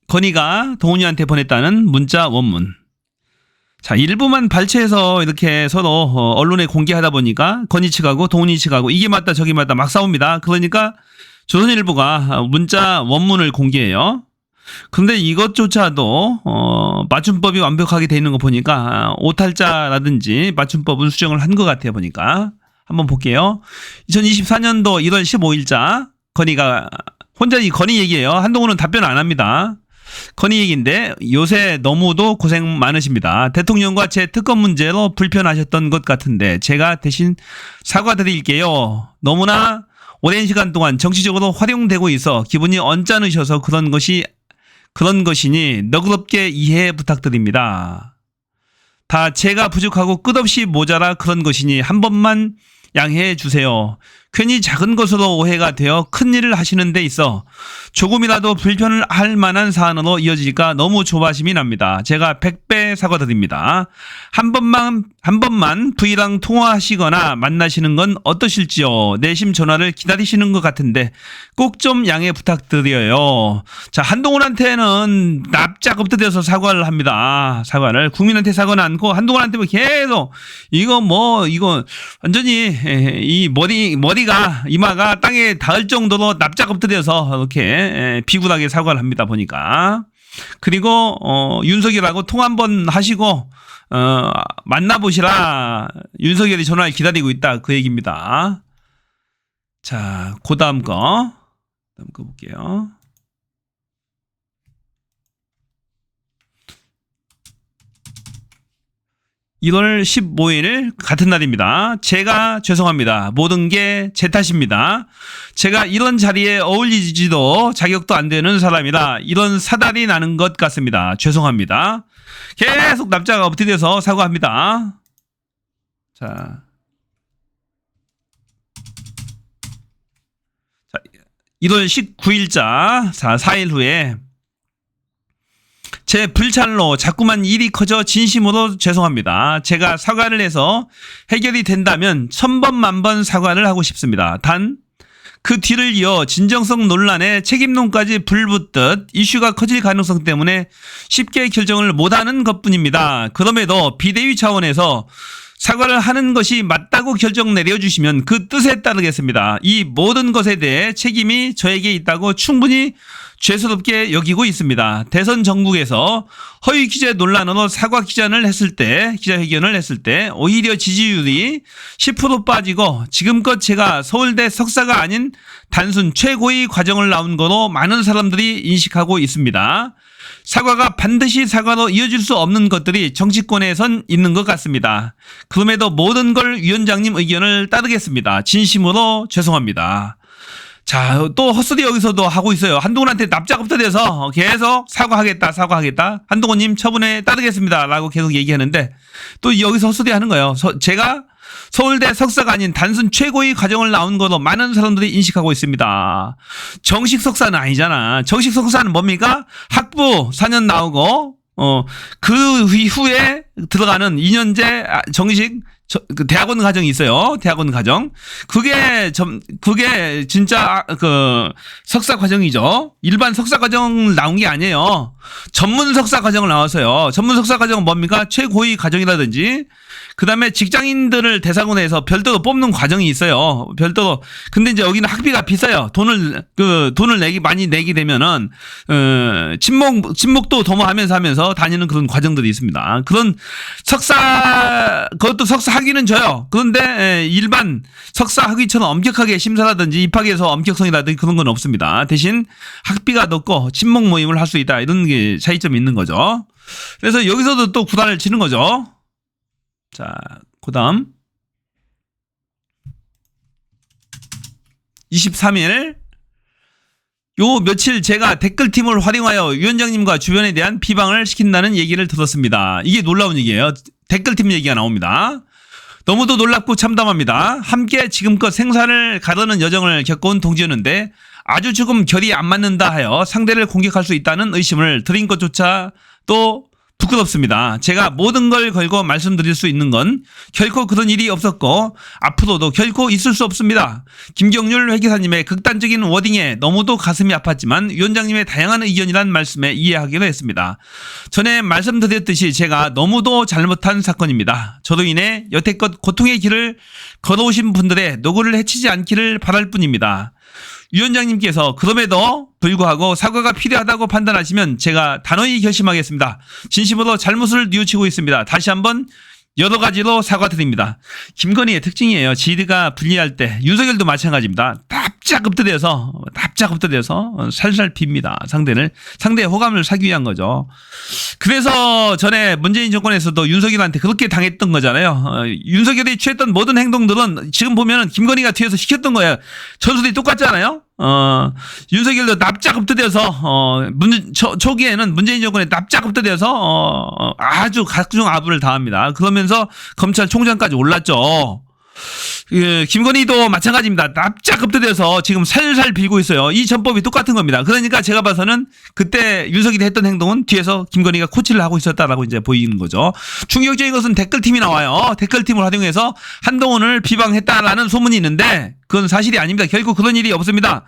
건희가 동훈이한테 보냈다는 문자 원문. 자, 일부만 발췌해서 이렇게 서로 언론에 공개하다 보니까 건희 측하고 동훈이 측하고 이게 맞다 저게 맞다 막 싸웁니다. 그러니까 조선일보가 문자 원문을 공개해요. 근데 이것조차도 맞춤법이 완벽하게 돼 있는 거 보니까 오탈자라든지 맞춤법은 수정을 한 것 같아요. 보니까 한번 볼게요. 2024년도 1월 15일자 건희가 혼자 이 건희 얘기예요. 한동훈은 답변 안 합니다. 건희 얘기인데 요새 너무도 고생 많으십니다. 대통령과 제 특검 문제로 불편하셨던 것 같은데 제가 대신 사과드릴게요. 너무나 오랜 시간 동안 정치적으로 활용되고 있어 기분이 언짢으셔서 그런 것이니 너그럽게 이해 부탁드립니다. 다 제가 부족하고 끝없이 모자라 그런 것이니 한 번만 양해해 주세요. 괜히 작은 것으로 오해가 되어 큰일을 하시는 데 있어 조금이라도 불편을 할 만한 사안으로 이어질까 너무 조바심이 납니다. 제가 100배 사과드립니다. 한 번만 V랑 통화하시거나 만나시는 건 어떠실지요? 내심 전화를 기다리시는 것 같은데 꼭 좀 양해 부탁드려요. 자, 한동훈한테는 납작 엎드려서 사과를 합니다. 사과를 국민한테 사과는 않고 한동훈한테 뭐 계속 이거 완전히 이 머리가 이마가 땅에 닿을 정도로 납작 엎드려서 이렇게 비굴하게 사과를 합니다. 보니까. 그리고 윤석열하고 통화 한번 하시고 만나보시라. 윤석열이 전화를 기다리고 있다. 그 얘기입니다. 자, 그 다음 거 볼게요. (1월 15일) 같은 날입니다. 제가 죄송합니다. 모든 게 제 탓입니다. 제가 이런 자리에 어울리지도 자격도 안 되는 사람이라 이런 사달이 나는 것 같습니다. 죄송합니다. 계속 납작 엎드려서 사과합니다. 자, 1월 19일자 4일 후에 제 불찰로 자꾸만 일이 커져 진심으로 죄송합니다. 제가 사과를 해서 해결이 된다면 1000번 만번 사과를 하고 싶습니다. 단 그 뒤를 이어 진정성 논란에 책임론까지 불붙듯 이슈가 커질 가능성 때문에 쉽게 결정을 못하는 것뿐입니다. 그럼에도 비대위 차원에서 사과를 하는 것이 맞다고 결정 내려주시면 그 뜻에 따르겠습니다. 이 모든 것에 대해 책임이 저에게 있다고 충분히 죄스럽게 여기고 있습니다. 대선 전국에서 허위 기자 논란으로 기자회견을 했을 때 오히려 지지율이 10% 빠지고 지금껏 제가 서울대 석사가 아닌 단순 최고위 과정을 나온 거로 많은 사람들이 인식하고 있습니다. 사과가 반드시 사과로 이어질 수 없는 것들이 정치권에선 있는 것 같습니다. 그럼에도 모든 걸 위원장님 의견을 따르겠습니다. 진심으로 죄송합니다. 자, 또 헛소리 여기서도 하고 있어요. 한동훈한테 납작 엎드려서 계속 사과하겠다. 한동훈님 처분에 따르겠습니다. 라고 계속 얘기하는데 또 여기서 헛소리 하는 거예요. 제가 서울대 석사가 아닌 단순 최고위 과정을 나온 거로 많은 사람들이 인식하고 있습니다. 정식 석사는 아니잖아. 정식 석사는 뭡니까? 학부 4년 나오고 그 후에 들어가는 2년제 정식 대학원 과정이 있어요. 대학원 과정. 그게 진짜 석사 과정이죠. 일반 석사 과정 나온 게 아니에요. 전문 석사 과정을 나왔어요. 전문 석사 과정은 뭡니까? 최고위 과정이라든지 그다음에 직장인들을 대상으로 해서 별도로 뽑는 과정이 있어요. 별도로. 근데 이제 여기는 학비가 비싸요. 돈을 많이 내게 되면은 친목도 도모하면서 다니는 그런 과정들이 있습니다. 그런 그것도 석사 학위는 줘요. 그런데 일반 석사 학위처럼 엄격하게 심사라든지 입학에서 엄격성이라든지 그런 건 없습니다. 대신 학비가 높고 친목 모임을 할 수 있다. 이런 게 차이점이 있는 거죠. 그래서 여기서도 또 구단을 치는 거죠. 자, 그 다음 23일 요 며칠 제가 댓글팀을 활용하여 위원장님과 주변에 대한 비방을 시킨다는 얘기를 들었습니다. 이게 놀라운 얘기예요. 댓글팀 얘기가 나옵니다. 너무도 놀랍고 참담합니다. 함께 지금껏 생사를 가르는 여정을 겪어온 동지였는데 아주 조금 결이 안 맞는다 하여 상대를 공격할 수 있다는 의심을 드린 것조차 또 부끄럽습니다. 제가 모든 걸 걸고 말씀드릴 수 있는 건 결코 그런 일이 없었고 앞으로도 결코 있을 수 없습니다. 김경률 회계사님의 극단적인 워딩에 너무도 가슴이 아팠지만 위원장님의 다양한 의견이란 말씀에 이해하기로 했습니다. 전에 말씀드렸듯이 제가 너무도 잘못한 사건입니다. 저로 인해 여태껏 고통의 길을 걸어오신 분들의 노고를 해치지 않기를 바랄 뿐입니다. 위원장님께서 그럼에도 불구하고 사과가 필요하다고 판단하시면 제가 단호히 결심하겠습니다. 진심으로 잘못을 뉘우치고 있습니다. 다시 한번 여러 가지로 사과드립니다. 김건희의 특징이에요. 지리가 불리할 때 윤석열도 마찬가지입니다. 납작 엎드려서 살살 빕니다. 상대의 호감을 사기 위한 거죠. 그래서 전에 문재인 정권에서도 윤석열한테 그렇게 당했던 거잖아요. 윤석열이 취했던 모든 행동들은 지금 보면은 김건희가 뒤에서 시켰던 거예요. 전술이 똑같잖아요. 윤석열도 납작 엎드려서 초기에는 문재인 정권에 납작 엎드려서 아주 각종 아부를 당합니다. 그러면서 검찰총장까지 올랐죠. 김건희도 마찬가지입니다. 납작 엎드려서 지금 살살 빌고 있어요. 이 전법이 똑같은 겁니다. 그러니까 제가 봐서는 그때 윤석열이 했던 행동은 뒤에서 김건희가 코치를 하고 있었다라고 이제 보이는 거죠. 충격적인 것은 댓글팀이 나와요. 댓글팀을 활용해서 한동훈을 비방했다라는 소문이 있는데 그건 사실이 아닙니다. 결국 그런 일이 없습니다.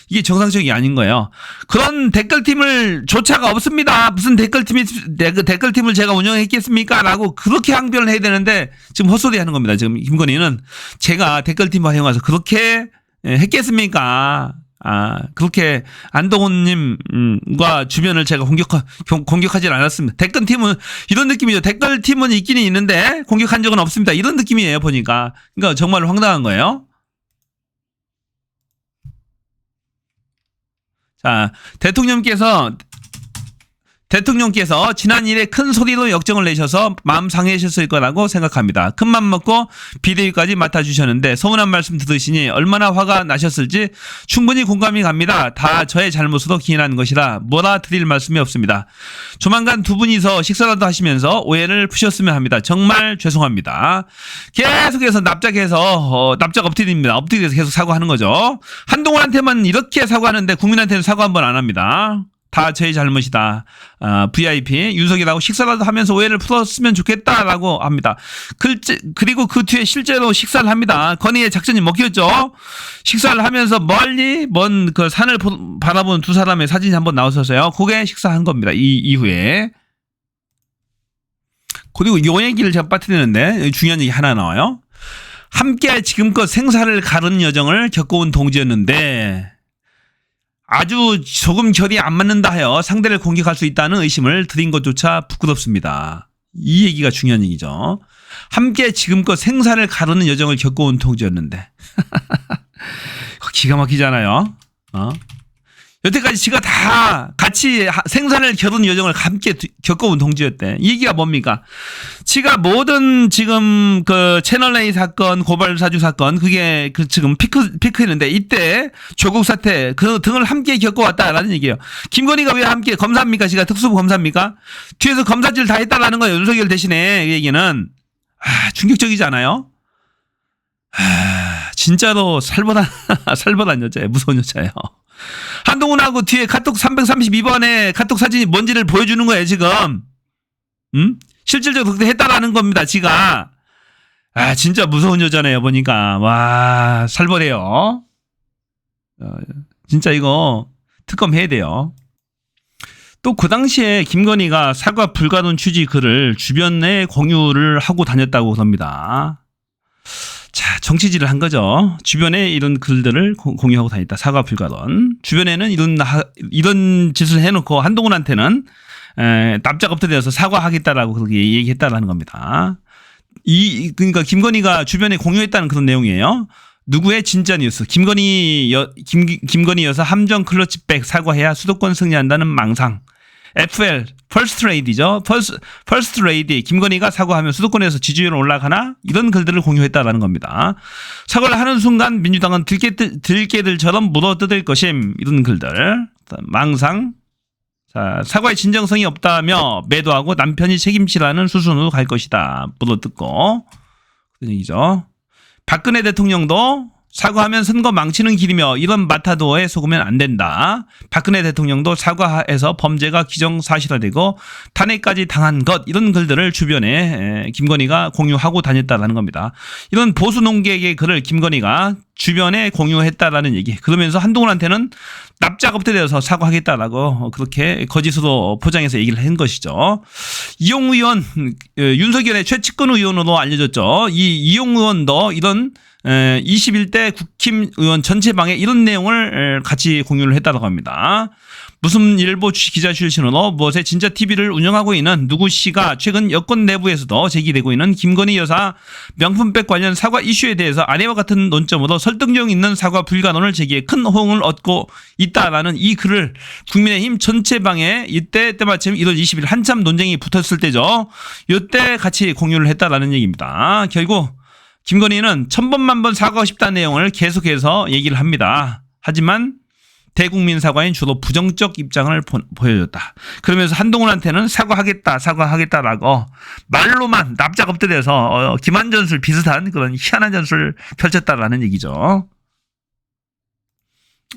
이게 정상적이 아닌 거예요. 그런 댓글팀을 조차가 없습니다. 무슨 댓글팀을 제가 운영했겠습니까? 라고 그렇게 항변을 해야 되는데 지금 헛소리 하는 겁니다. 지금 김건희는 제가 댓글팀을 활용해서 그렇게 했겠습니까? 그렇게 안동훈님과 주변을 제가 공격하진 않았습니다. 댓글팀은 이런 느낌이죠. 댓글팀은 있기는 있는데 공격한 적은 없습니다. 이런 느낌이에요. 보니까. 그러니까 정말 황당한 거예요. 자, 대통령께서 지난 일에 큰 소리로 역정을 내셔서 마음 상해하셨을 거라고 생각합니다. 큰맘 먹고 비대위까지 맡아주셨는데 서운한 말씀 들으시니 얼마나 화가 나셨을지 충분히 공감이 갑니다. 다 저의 잘못으로 기인한 것이라 뭐라 드릴 말씀이 없습니다. 조만간 두 분이서 식사라도 하시면서 오해를 푸셨으면 합니다. 정말 죄송합니다. 계속해서 납작 엎드립니다. 엎드려서 계속 사과하는 거죠. 한동훈한테만 이렇게 사과하는데 국민한테는 사과 한 번 안 합니다. 다 저의 잘못이다. VIP 윤석열하고 식사라도 하면서 오해를 풀었으면 좋겠다라고 합니다. 그리고 그 뒤에 실제로 식사를 합니다. 건희의 작전이 먹혔죠. 식사를 하면서 멀리 먼 그 산을 바라보는 두 사람의 사진이 한번 나왔었어요. 그게 식사한 겁니다. 이 이후에. 그리고 요 얘기를 제가 빠뜨리는데 중요한 얘기 하나 나와요. 함께 지금껏 생사를 가르는 여정을 겪어온 동지였는데 아주 조금 결이 안 맞는다 하여 상대를 공격할 수 있다는 의심을 드린 것조차 부끄럽습니다. 이 얘기가 중요한 얘기죠. 함께 지금껏 생사를 가르는 여정을 겪어온 동지였는데 기가 막히잖아요. 여태까지 지가 다 같이 생사를 겨룬 여정을 함께 겪어온 동지였대. 이 얘기가 뭡니까? 지가 모든 지금 그 채널A 사건, 고발사주 사건, 그게 그 지금 피크였는데 이때 조국 사태 그 등을 함께 겪어왔다라는 얘기예요. 김건희가 왜 함께 검사입니까? 지가 특수부 검사입니까? 뒤에서 검사질 다 했다라는 거예요. 윤석열 대신에 그 얘기는. 충격적이지 않아요? 진짜로 살벌한 여자예요. 무서운 여자예요. 한동훈하고 뒤에 카톡 332번에 카톡 사진이 뭔지를 보여주는 거예요, 지금. 실질적으로 그렇게 했다라는 겁니다, 지가. 진짜 무서운 여자네요, 보니까. 와, 살벌해요. 진짜 이거 특검 해야 돼요. 또 그 당시에 김건희가 사과 불가능 취지 글을 주변에 공유를 하고 다녔다고 합니다. 자, 정치질을 한 거죠. 주변에 이런 글들을 공유하고 다녔다. 사과 불가던. 주변에는 이런 짓을 해놓고 한동훈한테는 납작 엎드려서 사과하겠다라고 그렇게 얘기했다라는 겁니다. 그러니까 김건희가 주변에 공유했다는 그런 내용이에요. 누구의 진짜 뉴스? 김건희 여사 함정 클러치백 사과해야 수도권 승리한다는 망상. FL 퍼스트 레이디죠. 퍼스트 레이디 김건희가 사과하면 수도권에서 지지율은 올라가나? 이런 글들을 공유했다라는 겁니다. 사과를 하는 순간 민주당은 들깨들처럼 물어뜯을 것임. 이런 글들. 망상. 자, 사과의 진정성이 없다며 매도하고 남편이 책임지라는 수순으로 갈 것이다. 물어뜯고. 그런 얘기죠. 박근혜 대통령도 사과하면 선거 망치는 길이며 이런 마타도어에 속으면 안 된다. 박근혜 대통령도 사과해서 범죄가 기정사실화되고 탄핵까지 당한 것 이런 글들을 주변에 김건희가 공유하고 다녔다라는 겁니다. 이런 보수 농객의 글을 김건희가 주변에 공유했다라는 얘기. 그러면서 한동훈한테는 납작 엎드려서 사과하겠다라고 그렇게 거짓으로 포장해서 얘기를 한 것이죠. 이용 의원, 윤석열의 최측근 의원으로 알려졌죠. 이 이용 의원도 이런 21대 국힘 의원 전체방에 이런 내용을 같이 공유를 했다고 합니다. 무슨 일보 기자 출신으로 무엇의 진짜 TV를 운영하고 있는 누구 씨가 최근 여권 내부에서도 제기되고 있는 김건희 여사 명품백 관련 사과 이슈에 대해서 아내와 같은 논점으로 설득력 있는 사과 불가론을 제기해 큰 호응을 얻고 있다라는 이 글을 국민의힘 전체방에 이때 때마침 1월 20일 한참 논쟁이 붙었을 때죠. 이때 같이 공유를 했다라는 얘기입니다. 결국 김건희는 1000번만번 사과하고 싶다는 내용을 계속해서 얘기를 합니다. 하지만 대국민 사과인 주로 부정적 입장을 보여줬다. 그러면서 한동훈한테는 사과하겠다라고 말로만 납작 엎드려서 기만전술 비슷한 그런 희한한 전술을 펼쳤다라는 얘기죠.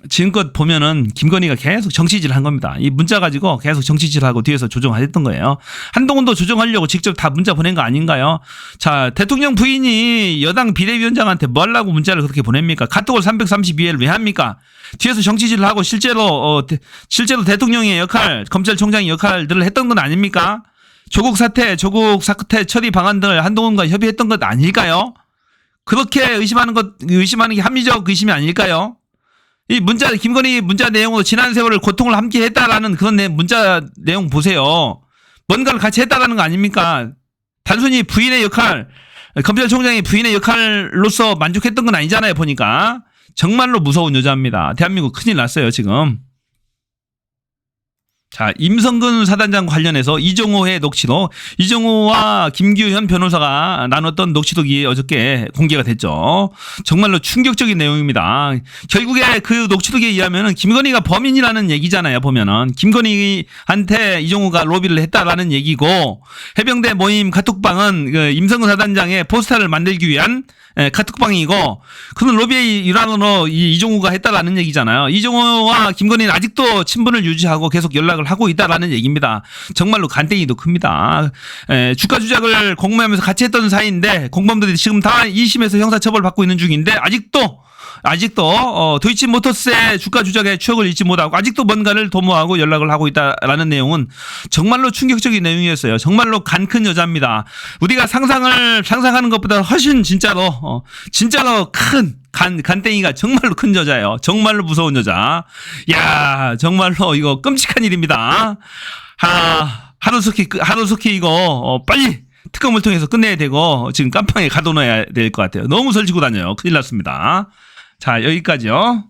지금껏 보면은 김건희가 계속 정치질을 한 겁니다. 이 문자 가지고 계속 정치질하고 뒤에서 조정했던 거예요. 한동훈도 조정하려고 직접 다 문자 보낸 거 아닌가요? 자, 대통령 부인이 여당 비대위원장한테 뭐 하려고 문자를 그렇게 보냅니까? 카톡을 332회를 왜 합니까? 뒤에서 정치질을 하고 실제로 대통령의 역할, 검찰총장의 역할들을 했던 건 아닙니까? 조국 사태 처리 방안 등을 한동훈과 협의했던 것 아닐까요? 그렇게 의심하는 게 합리적 의심이 아닐까요? 이 김건희 문자 내용으로 지난 세월을 고통을 함께 했다라는 그런 문자 내용 보세요. 뭔가를 같이 했다라는 거 아닙니까? 단순히 부인의 역할, 검찰총장이 부인의 역할로서 만족했던 건 아니잖아요, 보니까. 정말로 무서운 여자입니다. 대한민국 큰일 났어요, 지금. 자, 임성근 사단장 관련해서 이종호의 녹취록, 이종호와 김규현 변호사가 나눴던 녹취록이 어저께 공개가 됐죠. 정말로 충격적인 내용입니다. 결국에 그 녹취록에 의하면은 김건희가 범인이라는 얘기잖아요, 보면은. 김건희한테 이종호가 로비를 했다라는 얘기고, 해병대 모임 카톡방은 그 임성근 사단장의 포스터를 만들기 위한 카톡방이고, 그런 로비의 일환으로 이종호가 했다라는 얘기잖아요. 이종호와 김건희는 아직도 친분을 유지하고 계속 연락을 하고 있다라는 얘기입니다. 정말로 간땡이도 큽니다. 주가 조작을 공모하면서 같이 했던 사이인데 공범들이 지금 다 2심에서 형사처벌 받고 있는 중인데 아직도 도이치모터스의 주가 조작의 추억을 잊지 못하고 아직도 뭔가를 도모하고 연락을 하고 있다라는 내용은 정말로 충격적인 내용이었어요. 정말로 간 큰 여자입니다. 우리가 상상하는 것보다 훨씬 진짜로 큰 간땡이가 정말로 큰 여자예요. 정말로 무서운 여자. 야, 정말로 이거 끔찍한 일입니다. 하루속히 이거 빨리 특검을 통해서 끝내야 되고 지금 깜빵에 가둬놔야 될 것 같아요. 너무 설치고 다녀요. 큰일 났습니다. 자, 여기까지요.